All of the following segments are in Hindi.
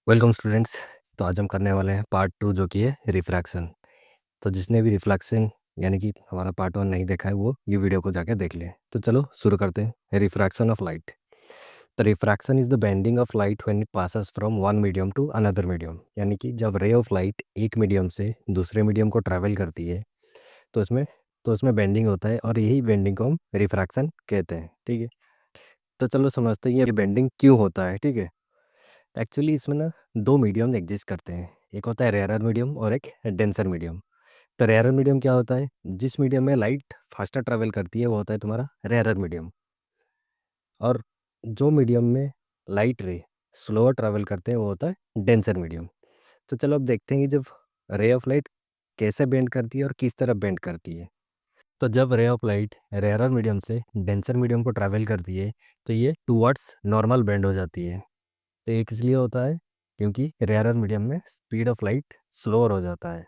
Welcome students. तो आज हम करने वाले हैं पार्ट 2 जो कि है रिफ्रैक्शन। तो जिसने भी रिफ्लेक्शन यानी कि हमारा पार्ट 1 नहीं देखा है वो ये वीडियो को जाके देख ले। तो चलो शुरू करते हैं। Refraction of light. The refraction is the bending of light when it passes from one medium to another medium. यानी कि जब रे ऑफ लाइट एक मीडियम से दूसरे मीडियम को ट्रैवल करती है तो इसमें बेंडिंग होता है और यही बेंडिंग को हम रिफ्रैक्शन कहते हैं। ठीक है, तो चलो समझते हैं ये बेंडिंग क्यों होता है। ठीक है, एक्चुअली इसमें ना दो मीडियम एग्जिस्ट करते हैं, एक होता है रेयरर मीडियम और एक डेंसर मीडियम। तो रेयरर मीडियम क्या होता है? जिस मीडियम में लाइट फास्टर ट्रैवल करती है वो होता है तुम्हारा रेयरर मीडियम। और जो मीडियम में लाइट रे स्लोअर ट्रैवल करते हैं वो होता है डेंसर मीडियम। तो चलो अब देखते हैं कि जब रे ऑफ लाइट कैसे बेंड करती है और किस तरह बेंड करती है। तो जब ray of light rarer medium से डेंसर मीडियम को ट्रैवल करती है तो ये टूवर्ड्स नॉर्मल बेंड हो जाती है। तो ये किस लिए होता है? क्योंकि रेयरर मीडियम में स्पीड ऑफ लाइट स्लोअर हो जाता है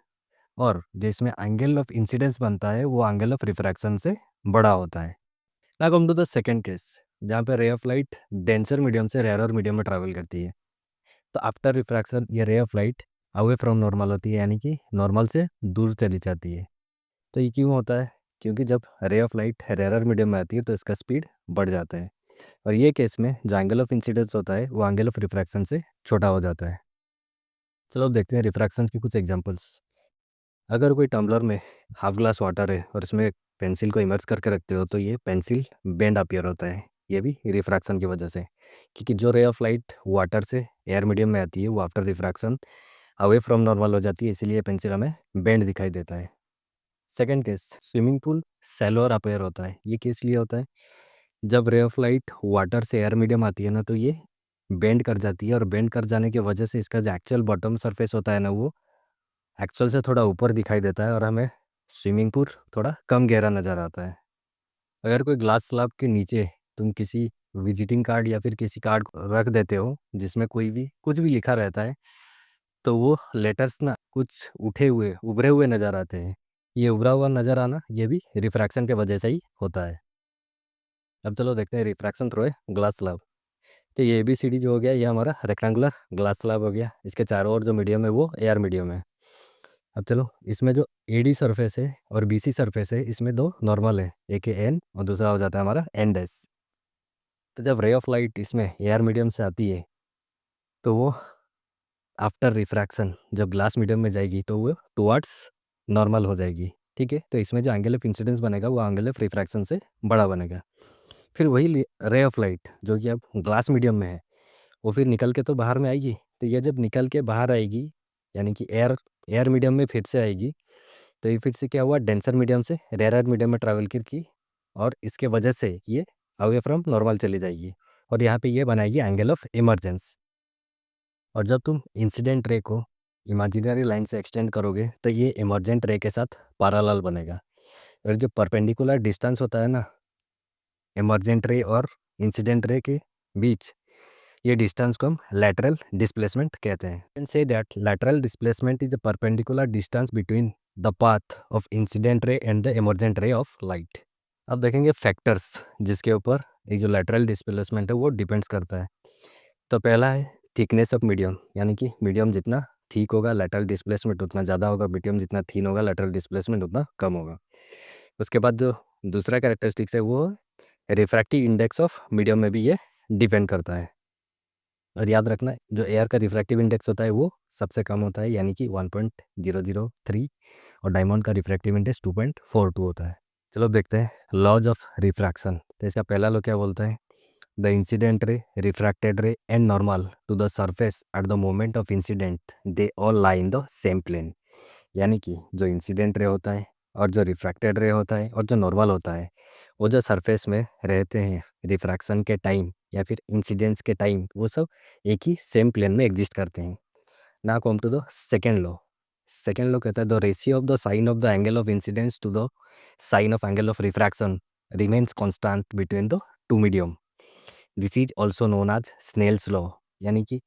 और जो इसमें एंगल ऑफ इंसिडेंस बनता है वो एंगल ऑफ रिफ्रैक्शन से बड़ा होता है। Now come to the second case जहाँ पे ray of light denser medium से रेयरर मीडियम में ट्रैवल करती है। तो आफ्टर रिफ्रैक्शन ये ray of light away from normal होती है, यानी कि नॉर्मल से दूर चली जाती है। तो ये क्यों होता है? क्योंकि जब ray of light rarer medium में आती है तो इसका स्पीड बढ़ जाता है और ये केस में जो एंगल ऑफ इंसिडेंस होता है वो एंगल ऑफ रिफ्रैक्शन से छोटा हो जाता है। चलो अब देखते हैं रिफ्रैक्शन की कुछ एग्जांपल्स। अगर कोई टम्बलर में हाफ ग्लास वाटर है और इसमें पेंसिल को इमर्स करके रखते हो तो ये पेंसिल बेंड अपीयर होता है। ये भी रिफ्रैक्शन की वजह से, क्योंकि जो रे ऑफ लाइट वाटर से एयर मीडियम में आती है वो after refraction away from normal हो जाती है, इसीलिए पेंसिल हमें बेंड दिखाई देता है। Second case, swimming pool shallower appear होता है। ये किस लिए होता है? जब रे ऑफ लाइट वाटर से एयर मीडियम आती है ना तो ये बेंड कर जाती है और बेंड कर जाने की वजह से इसका जो एक्चुअल बॉटम सरफेस होता है ना वो एक्चुअल से थोड़ा ऊपर दिखाई देता है और हमें स्विमिंग पूल थोड़ा कम गहरा नज़र आता है। अगर कोई ग्लास स्लैब के नीचे तुम किसी विजिटिंग कार्ड या फिर किसी कार्ड को रख देते हो जिसमें कोई भी कुछ भी लिखा रहता है तो वो लेटर्स ना कुछ उठे हुए उभरे हुए नज़र आते हैं। ये उभरा हुआ नज़र आना ये भी रिफ्रैक्शन के वजह से ही होता है। अब चलो देखते हैं refraction through a glass slab. तो ये ABCD जो हो गया ये हमारा रेक्टेंगुलर ग्लास स्लैब हो गया, इसके चारों ओर जो मीडियम है वो एयर मीडियम है। अब चलो इसमें जो AD सरफेस है और BC सरफेस है इसमें दो नॉर्मल है, एक है N और दूसरा हो जाता है हमारा N डैश। तो जब रे ऑफ लाइट इसमें एयर मीडियम से आती है तो वो आफ्टर रिफ्रैक्शन जब ग्लास मीडियम में जाएगी तो वो टुवर्ड्स नॉर्मल हो जाएगी। ठीक है, तो इसमें जो एंगल ऑफ इंसिडेंस बनेगा वो एंगल ऑफ रिफ्रैक्शन से बड़ा बनेगा। फिर वही रे ऑफ लाइट जो कि अब ग्लास मीडियम में है वो फिर निकल के तो बाहर में आएगी। तो ये जब निकल के बाहर आएगी यानी कि एयर एयर मीडियम में फिर से आएगी तो ये फिर से क्या हुआ, डेंसर मीडियम से रेयर मीडियम में ट्रैवल की और इसके वजह से ये अवे फ्रॉम नॉर्मल चली जाएगी और यहाँ पे ये बनाएगी एंगल ऑफ इमरजेंस। और जब तुम इंसिडेंट रे को इमेजिनरी लाइन से एक्सटेंड करोगे तो ये इमरजेंट रे के साथ पैरेलल बनेगा। और जो परपेंडिकुलर डिस्टेंस होता है ना इमरजेंट रे और इंसिडेंट रे के बीच, ये डिस्टेंस को हम लैटरल डिस्प्लेसमेंट कहते हैं। Can say that lateral displacement is a perpendicular distance between the path of incident ray and the emergent ray of light. अब देखेंगे फैक्टर्स जिसके ऊपर ये जो लैटरल डिस्प्लेसमेंट है वो डिपेंड्स करता है। तो पहला है थिकनेस ऑफ मीडियम, यानी कि मीडियम जितना थिक होगा लैटरल डिस्प्लेसमेंट उतना ज़्यादा होगा, मीडियम जितना थिन होगा लैटरल डिस्प्लेसमेंट उतना कम होगा। उसके बाद जो दूसरा कैरेक्टरिस्टिक्स है वो रिफ्रैक्टिव इंडेक्स ऑफ मीडियम में भी ये डिपेंड करता है। और याद रखना जो एयर का रिफ्रैक्टिव इंडेक्स होता है वो सबसे कम होता है, यानी कि 1.003 और डायमंड का रिफ्रैक्टिव इंडेक्स 2.42 होता है। चलो अब देखते हैं लॉज ऑफ रिफ्रैक्शन। तो इसका पहला लॉ क्या बोलता है? The incident ray, refracted ray and normal to the surface at the moment of incident they all lie in the same plane. यानी कि जो इंसिडेंट रे होता है और जो रिफ्रैक्टेड रे होता है और जो नॉर्मल होता है वो जो सरफेस में रहते हैं रिफ्रैक्शन के टाइम या फिर इंसिडेंस के टाइम वो सब एक ही सेम प्लेन में एग्जिस्ट करते हैं। ना come to the second law. Second law कहता है the ratio of the sine of the angle of incidence to the sine of angle of refraction remains constant between the two medium. This is also known as Snell's law. यानी कि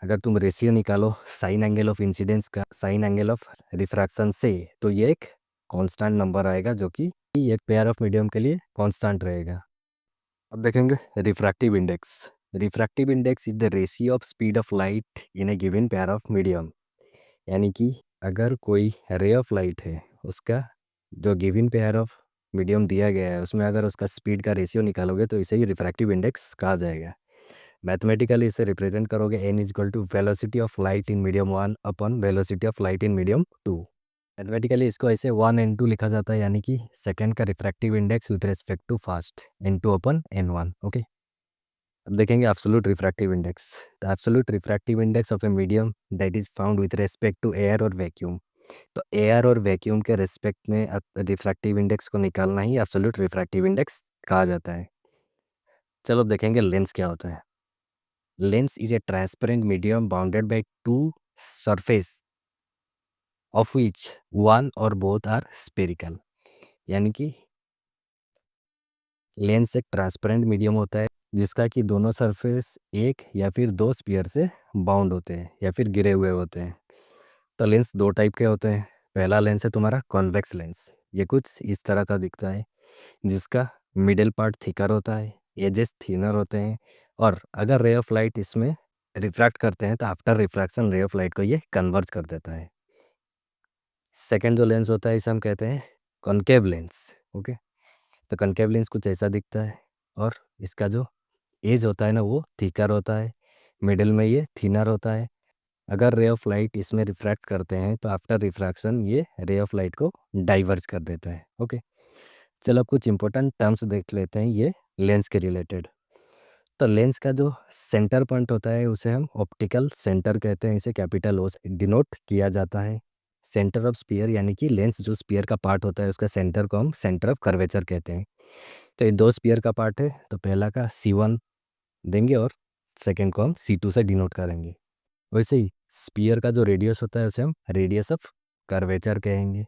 अगर तुम रेशियो निकालो साइन एंगल ऑफ इंसिडेंस का साइन एंगल ऑफ रिफ्रैक्शन से तो ये एक कांस्टेंट नंबर आएगा जो कि एक पेयर ऑफ मीडियम के लिए कांस्टेंट रहेगा। अब देखेंगे refractive index. Refractive index is the ratio of speed of light in A given pair of medium. यानी कि अगर कोई रे ऑफ लाइट है, उसका जो गिवन पेयर ऑफ मीडियम दिया गया है उसमें अगर उसका स्पीड का रेशियो निकालोगे तो इसे ही रिफ्रैक्टिव इंडेक्स कहा जाएगा। मैथमेटिकली इसे रिप्रेजेंट करोगे n is equal to velocity of light in medium 1 upon velocity of light in medium 2। Mathematically इसको ऐसे 1 n2 लिखा जाता है, यानी कि सेकंड का refractive index with respect to first n2 upon n1। Okay, अब देखेंगे absolute refractive index. The absolute refractive index of a medium that is found with respect to air और वैक्यूम। तो एयर और वैक्यूम के रेस्पेक्ट में रिफ्रैक्टिव इंडेक्स को निकालना ही एब्सोल्यूट रिफ्रैक्टिव इंडेक्स कहा जाता है। चलो अब देखेंगे लेंस क्या होता है। Lens is a transparent medium bounded by two surface of which one और बोथ आर स्पेरिकल। यानी कि लेंस एक ट्रांसपेरेंट मीडियम होता है जिसका कि दोनों सरफेस एक या फिर दो स्पीयर से बाउंड होते हैं या फिर गिरे हुए होते हैं। तो लेंस दो टाइप के होते हैं। पहला लेंस है तुम्हारा कॉन्वेक्स लेंस। ये कुछ इस तरह का दिखता है, जिसका मिडिल पार्ट थिकर होता है, एजेस थिनर होते हैं, और अगर रे ऑफ लाइट इसमें रिफ्रैक्ट करते हैं तो आफ्टर रिफ्रैक्शन रे ऑफ लाइट को ये कन्वर्ज कर देता है। सेकेंड जो लेंस होता है इसे हम कहते हैं कॉनकेव लेंस। ओके, तो कॉनकेव लेंस कुछ ऐसा दिखता है और इसका जो एज होता है ना वो थिकर होता है, मिडिल में ये थिनर होता है। अगर रे ऑफ लाइट इसमें रिफ्रैक्ट करते हैं तो आफ्टर रिफ्रैक्शन ये रे ऑफ लाइट को डाइवर्ज कर देता है। ओके, चलो अब कुछ इंपॉर्टेंट टर्म्स देख लेते हैं ये लेंस के रिलेटेड। तो लेंस का जो सेंटर पॉइंट होता है उसे हम ऑप्टिकल सेंटर कहते हैं, इसे कैपिटल ओ से डिनोट किया जाता है। सेंटर ऑफ स्पीयर यानी कि लेंस जो स्पीयर का पार्ट होता है उसका सेंटर को हम सेंटर ऑफ कर्वेचर कहते हैं। तो ये दो स्पीयर का पार्ट है, तो पहला का C1 देंगे और सेकेंड को हम C2 से डिनोट करेंगे। वैसे ही स्पीयर का जो रेडियस होता है उसे हम रेडियस ऑफ कर्वेचर कहेंगे।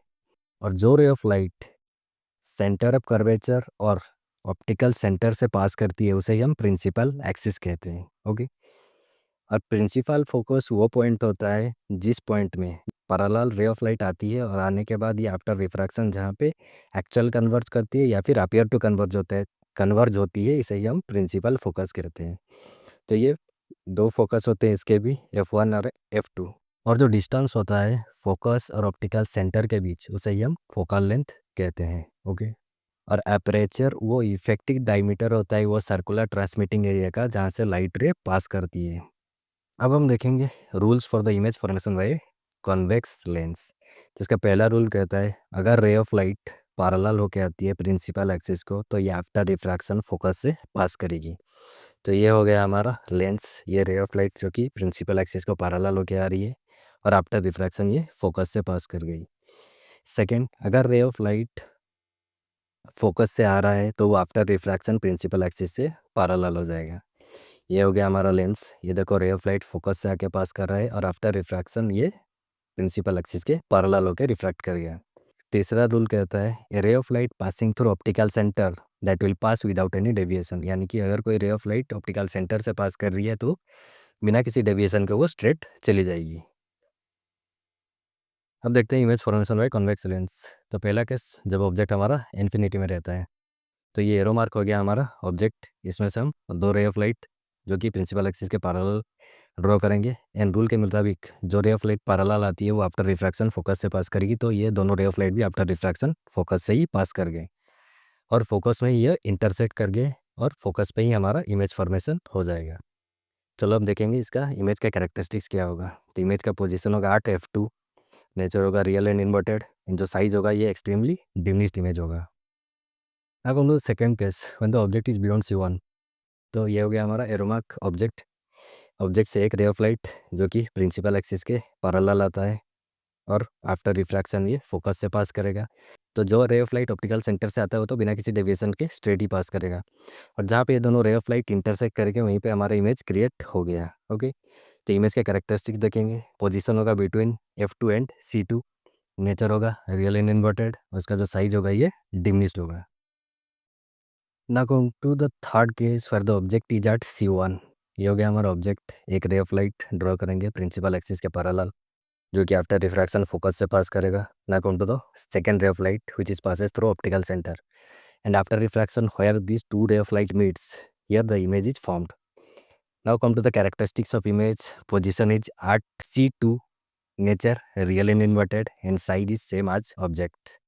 और जो ray of light centre of curvature और ऑप्टिकल सेंटर से पास करती है उसे ही हम प्रिंसिपल एक्सिस कहते हैं। ओके, और प्रिंसिपल फोकस वो पॉइंट होता है जिस पॉइंट में पैरेलल रे ऑफ लाइट आती है और आने के बाद ये आफ्टर रिफ्रैक्शन जहाँ पे एक्चुअल कन्वर्ज करती है या फिर अपियर टू कन्वर्ज होता है, कन्वर्ज होती है, इसे ही हम प्रिंसिपल फोकस कहते हैं। तो ये दो फोकस होते हैं इसके भी, F1 और F2। और जो डिस्टेंस होता है फोकस और ऑप्टिकल सेंटर के बीच उसे ही हम फोकल लेंथ कहते हैं। ओके, और एपरेचर वो इफेक्टिव डायमीटर होता है वो सर्कुलर ट्रांसमिटिंग एरिया का जहाँ से लाइट रे पास करती है। अब हम देखेंगे rules for the image formation by convex lens, जिसका पहला रूल कहता है अगर रे ऑफ लाइट पैरेलल होके आती है प्रिंसिपल एक्सिस को तो ये आफ्टर रिफ्रैक्शन फोकस से पास करेगी। तो ये हो गया हमारा लेंस, ये रे ऑफ लाइट जो कि प्रिंसिपल एक्सिस को पैरेलल होके आ रही है और आफ्टर रिफ्रैक्शन ये फोकस से पास कर गई। सेकेंड, अगर रे ऑफ लाइट फोकस से आ रहा है तो वो आफ्टर रिफ्रैक्शन प्रिंसिपल एक्सिस से पैरेलल हो जाएगा। ये हो गया हमारा लेंस। ये देखो रे ऑफ लाइट फोकस से आके पास कर रहा है और आफ्टर रिफ्रैक्शन ये प्रिंसिपल एक्सिस के पैरेलल होके रिफ्रैक्ट कर गया। तीसरा रूल कहता है a ray of light passing through optical centre that will pass without any deviation. यानी कि अगर कोई ray of light optical centre से पास कर रही है तो बिना किसी डेविएशन के वो स्ट्रेट चली जाएगी। अब देखते हैं image formation by convex lens. तो पहला केस जब ऑब्जेक्ट हमारा इन्फिनिटी में रहता है, तो ये एरो मार्क हो गया हमारा ऑब्जेक्ट। इसमें से हम दो रे ऑफ लाइट जो कि प्रिंसिपल एक्सिस के पैरेलल ड्रॉ करेंगे एंड रूल के मुताबिक जो रे ऑफ लाइट पैरेलल आती है वो आफ्टर रिफ्रैक्शन फोकस से पास करेगी। तो ये दोनों रे ऑफ लाइट भी आफ्टर रिफ्रैक्शन फोकस से ही पास कर गए और फोकस में ही ये इंटरसेक्ट कर गए और फोकस पे ही हमारा इमेज फॉर्मेशन हो जाएगा। चलो अब देखेंगे इसका इमेज का कैरेक्टरिस्टिक्स क्या होगा। तो इमेज का पोजीशन होगा 8f2, नेचर होगा रियल एंड इन्वर्टेड, जो साइज होगा ये एक्सट्रीमली डिमिनिश्ड इमेज होगा। अब हम लोग second case when the object is beyond C1। तो ये हो गया हमारा एरोमार्क ऑब्जेक्ट। ऑब्जेक्ट से एक रे ऑफ लाइट जो कि प्रिंसिपल एक्सिस के पैरेलल आता है और आफ्टर रिफ्रैक्शन ये फोकस से पास करेगा। तो जो ray of light optical centre से आता है वो तो बिना किसी डेविएशन के स्ट्रेट ही पास करेगा, और जहाँ पे ये दोनों रे ऑफ लाइट इंटरसेक्ट करके वहीं पे हमारा इमेज क्रिएट हो गया। ओके, तो इमेज के कैरेक्टरिस्टिक्स देखेंगे। पोजीशन होगा between F2 and C2, nature होगा रियल एंड इन्वर्टेड, उसका जो साइज होगा ये डिमिनिश्ड होगा। ना come to the third case for the object is at C1। ये हो गया हमारा ऑब्जेक्ट, एक रे ऑफ लाइट ड्रॉ करेंगे प्रिंसिपल एक्सिस के पैरेलल जो कि आफ्टर रिफ्रैक्शन फोकस से पास करेगा। ना come to the second ray of light which is passes through optical centre and after refraction where this two ray of light meets here the image is formed. Now come to the characteristics of image. Position is artsy2, nature real and inverted, and size is same as object.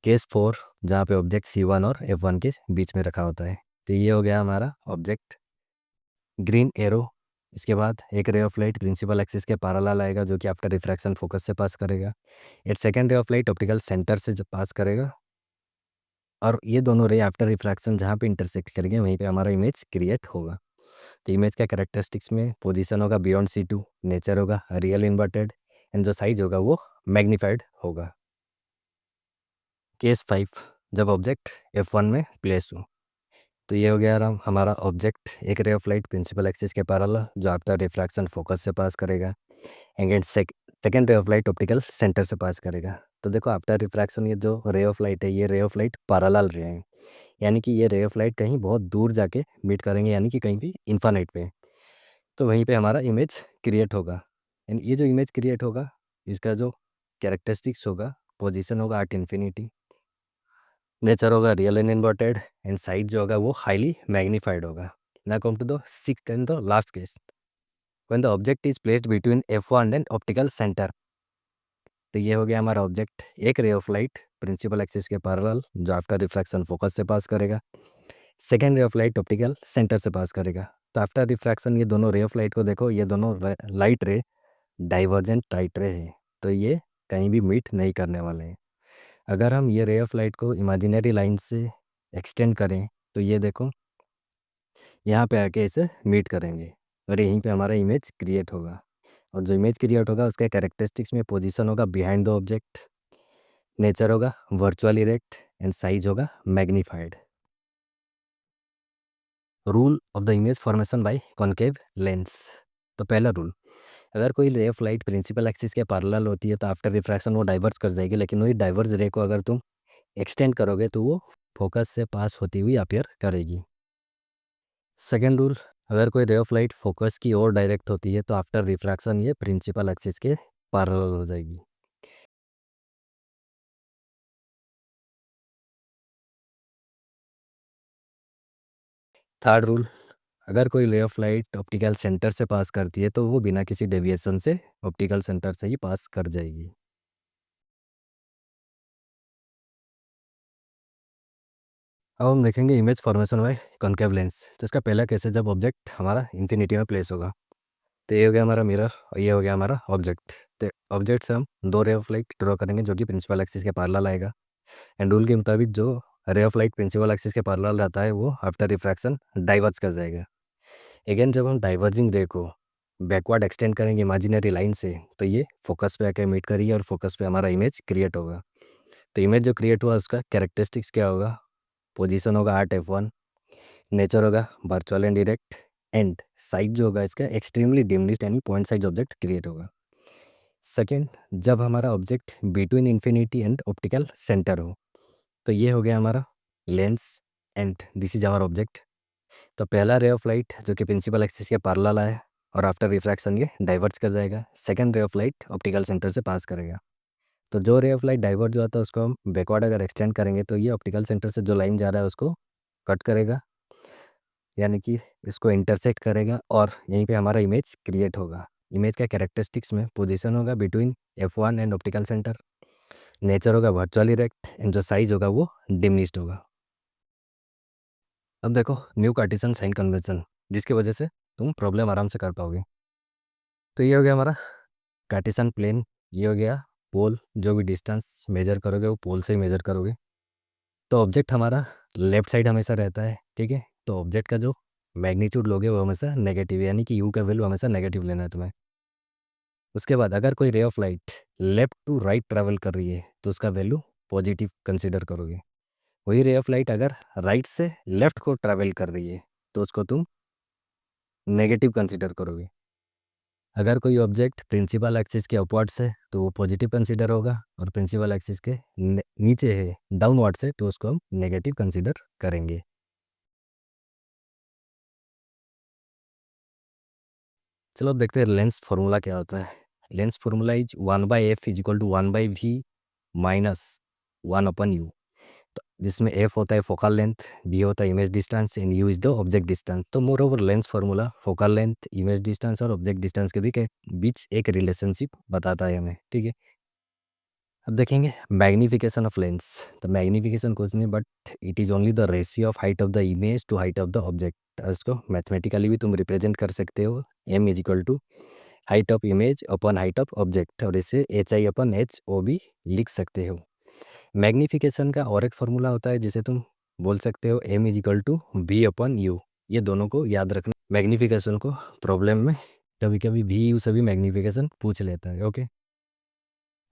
Case 4 जहाँ पे ऑब्जेक्ट C1 और F1 के बीच में रखा होता है। तो ये हो गया हमारा ऑब्जेक्ट। ग्रीन एरो, इसके बाद एक ray of light principal axis के पैरेलल आएगा जो कि आफ्टर रिफ्रैक्शन फोकस से पास करेगा। एक second ray of light optical centre से जब पास करेगा और ये दोनों रे आफ्टर रिफ्रैक्शन जहाँ पे इंटरसेक्ट करेंगे वहीं पे हमारा इमेज क्रिएट होगा। तो इमेज का कैरेक्टरिस्टिक्स में पोजीशन होगा बियॉन्ड C2, नेचर होगा रियल इन्वर्टेड, एंड जो साइज होगा वो मैग्नीफाइड होगा। केस 5 जब ऑब्जेक्ट F1 में प्लेस हो, तो ये हो गया हमारा ऑब्जेक्ट एक ray of light principal axis के पैरेलल जो आफ्टर रिफ्रैक्शन फोकस से पास करेगा, and second ray of light optical centre से पास करेगा। तो देखो आफ्टर रिफ्रैक्शन ये जो रे ऑफ लाइट है ये रे ऑफ लाइट पैरेलल रे हैं, यानी कि ये रे ऑफ लाइट कहीं बहुत दूर जाके मीट करेंगे, यानी कि कहीं भी इन्फानाइट पे। तो वहीं पे हमारा इमेज क्रिएट होगा, एंड ये जो इमेज क्रिएट होगा इसका जो कैरेक्टरिस्टिक्स होगा, पोजीशन होगा एट इन्फिनिटी, नेचर होगा real and inverted, and size जो होगा वो हाईली मैग्नीफाइड होगा। Now come to the sixth and the last case, when the object is placed between F1 and optical centre. तो ये हो गया हमारा ऑब्जेक्ट एक ray of light principal axis के पैरेलल जो आफ्टर रिफ्रैक्शन फोकस से पास करेगा, second ray of light optical centre से पास करेगा। तो आफ्टर रिफ्रैक्शन ये दोनों रे ऑफ लाइट को देखो, ये दोनों लाइट रे डाइवर्जेंट लाइट रे है, तो ये कहीं भी मीट नहीं करने वाले हैं। अगर हम ये रे ऑफ लाइट को इमेजिनरी लाइन से एक्सटेंड करें तो ये देखो यहाँ पे आके इसे मीट करेंगे और यहीं पे हमारा इमेज क्रिएट होगा, और जो इमेज क्रिएट होगा उसके कैरेक्टरिस्टिक्स में पोजीशन होगा बिहाइंड द ऑब्जेक्ट, नेचर होगा वर्चुअल इरेक्ट, एंड साइज होगा magnified. Rule of the image formation by concave lens. तो पहला रूल, अगर कोई ray of light principal axis के पैरेलल होती है तो आफ्टर रिफ्रैक्शन वो डाइवर्स कर जाएगी, लेकिन वही डाइवर्स रे को अगर तुम एक्सटेंड करोगे तो वो फोकस से पास होती हुई अपीयर करेगी। सेकेंड रूल, अगर कोई रे ऑफ लाइट फोकस की ओर डायरेक्ट होती है तो आफ्टर रिफ्रैक्शन ये प्रिंसिपल एक्सिस के पैरेलल हो जाएगी। थर्ड रूल, अगर कोई ray of light optical centre से पास करती है तो वो बिना किसी डेविएशन से ऑप्टिकल सेंटर से ही पास कर जाएगी। अब हम देखेंगे image formation by concave lens. तो इसका पहला केस है जब ऑब्जेक्ट हमारा इन्फिनिटी में प्लेस होगा। तो ये हो गया हमारा मिरर और ये हो गया हमारा ऑब्जेक्ट। तो ऑब्जेक्ट से हम दो रे ऑफ लाइट ड्रॉ करेंगे जो कि प्रिंसिपल एक्सिस के पैरेलल आएगा, एंड रूल के मुताबिक जो ray of light principal axis के पैरेलल रहता है वो आफ्टर रिफ्रैक्शन डाइवर्ज कर जाएगा। अगेन जब हम डाइवर्जिंग रे को बैकवर्ड एक्सटेंड करेंगे इमेजिनरी लाइन से तो ये फोकस पे आके मीट करिए और फोकस पे हमारा इमेज क्रिएट होगा। तो इमेज जो क्रिएट हुआ उसका कैरेक्टरिस्टिक्स क्या होगा, पोजीशन होगा F1, नेचर होगा virtual and direct, and size जो होगा इसका एक्सट्रीमली डिमिनिश्ड यानी पॉइंट साइज ऑब्जेक्ट क्रिएट होगा। सेकेंड, जब हमारा object between infinity and optical centre हो, तो ये हो गया हमारा lens and this is our object. तो पहला रे ऑफ लाइट जो कि प्रिंसिपल एक्सिस के पैरेलल आए और आफ्टर रिफ्रैक्शन ये डाइवर्ज कर जाएगा, सेकंड रे ऑफ लाइट ऑप्टिकल सेंटर से पास करेगा। तो जो रे ऑफ लाइट डाइवर्ज हुआ था उसको हम बैकवर्ड अगर एक्सटेंड करेंगे तो ये ऑप्टिकल सेंटर से जो लाइन जा रहा है उसको कट करेगा, यानी कि इसको इंटरसेक्ट करेगा और यहीं पे हमारा इमेज क्रिएट होगा। इमेज का कैरेक्टरिस्टिक्स में पोजीशन होगा between F1 and optical centre, nature होगा वर्चुअल इरेक्ट, एंड जो साइज होगा वो डिमिनिश्ड होगा। अब देखो न्यू कार्टेशियन साइन कन्वेंशन जिसकी वजह से तुम प्रॉब्लम आराम से कर पाओगे। तो ये हो गया हमारा कार्टेशियन प्लेन, ये हो गया पोल, जो भी डिस्टेंस मेजर करोगे वो पोल से ही मेजर करोगे। तो ऑब्जेक्ट हमारा लेफ्ट साइड हमेशा रहता है, ठीक है। तो ऑब्जेक्ट का जो मैग्नीट्यूड लोगे वो हमेशा नेगेटिव, यानी कि यू का वैल्यू हमेशा नेगेटिव लेना है तुम्हें। उसके बाद अगर कोई ray of light left to right travel कर रही है तो उसका वैल्यू पॉजिटिव कंसीडर करोगे। वही रे ऑफ लाइट अगर राइट से लेफ्ट को ट्रैवल कर रही है तो उसको तुम नेगेटिव कंसीडर करोगे। अगर कोई ऑब्जेक्ट प्रिंसिपल एक्सिस के अपवर्ड से तो वो पॉजिटिव कंसीडर होगा, और प्रिंसिपल एक्सिस के नीचे है डाउनवर्ड से तो उसको हम नेगेटिव कंसीडर करेंगे। चलो अब देखते हैं लेंस फार्मूला क्या होता है। Lens formula is 1/f is equal to 1/v minus 1/u। जिसमें एफ होता है फोकल लेंथ, बी होता है image distance and u is the object distance. तो moreover lens formula focal length, image distance और ऑब्जेक्ट डिस्टेंस के बीच एक रिलेशनशिप बताता है हमें, ठीक है। अब देखेंगे मैग्निफिकेशन ऑफ लेंस। तो मैग्निफिकेशन कुछ नहीं but it is only the ratio of height of the image to height of the object. इसको मैथमेटिकली भी तुम रिप्रेजेंट कर सकते हो, M is equal to height of image upon height of object, और इसे H I upon H O भी लिख सकते हो। मैग्निफिकेशन का और एक फार्मूला होता है जिसे तुम बोल सकते हो M is equal to V upon U. ये दोनों को याद रखना मैग्निफिकेशन को प्रॉब्लम में कभी कभी भी यू से भी मैग्निफिकेशन पूछ लेता है, ओके।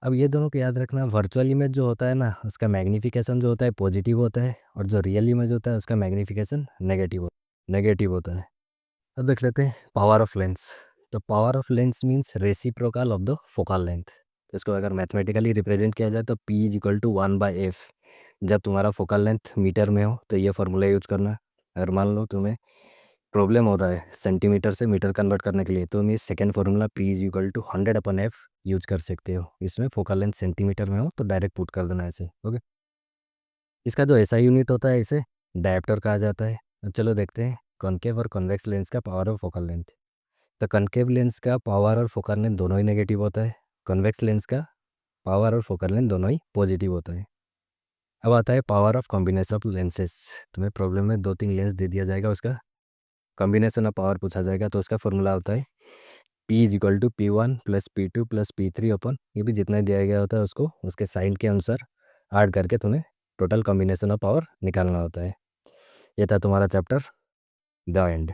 अब ये दोनों को याद रखना, वर्चुअल इमेज जो होता है ना उसका मैग्निफिकेशन जो होता है पॉजिटिव होता है, और जो रियल इमेज होता है उसका मैग्निफिकेशन नेगेटिव होता है। अब देख लेते हैं पावर ऑफ लेंस। तो power of lens means reciprocal of the focal length. तो इसको अगर मैथमेटिकली रिप्रेजेंट किया जाए तो P is equal to 1/f। जब तुम्हारा फोकल लेंथ मीटर में हो तो ये फॉर्मूला यूज करना। अगर मान लो तुम्हें प्रॉब्लम हो रहा है सेंटीमीटर से मीटर कन्वर्ट करने के लिए, तो मैं second formula P is equal to 100/f use कर सकते हो। इसमें फोकल लेंथ सेंटीमीटर में हो तो डायरेक्ट पुट कर देना ऐसे, ओके। इसका जो ऐसा यूनिट होता है इसे डायप्टर कहा जाता है। अब चलो देखते हैं कॉनकेव और कॉन्वेक्स लेंस का पावर और फोकल लेंथ। तो कॉनकेव लेंस का पावर और फोकल लेंथ दोनों ही नेगेटिव होता है। कॉन्वेक्स लेंस का पावर और फोकल लेंथ दोनों ही पॉजिटिव होता है। अब आता है power of combination of lenses. तुम्हें प्रॉब्लम में 2-3 लेंस दे दिया जाएगा, उसका कॉम्बिनेशन ऑफ पावर पूछा जाएगा, तो उसका फॉर्मूला होता है P is equal to P1 plus P2 plus P3 अपन, ये भी जितना दिया गया होता है उसको उसके साइन के अनुसार ऐड करके तुम्हें टोटल कॉम्बिनेशन ऑफ पावर निकालना होता है। ये था तुम्हारा चैप्टर द एंड।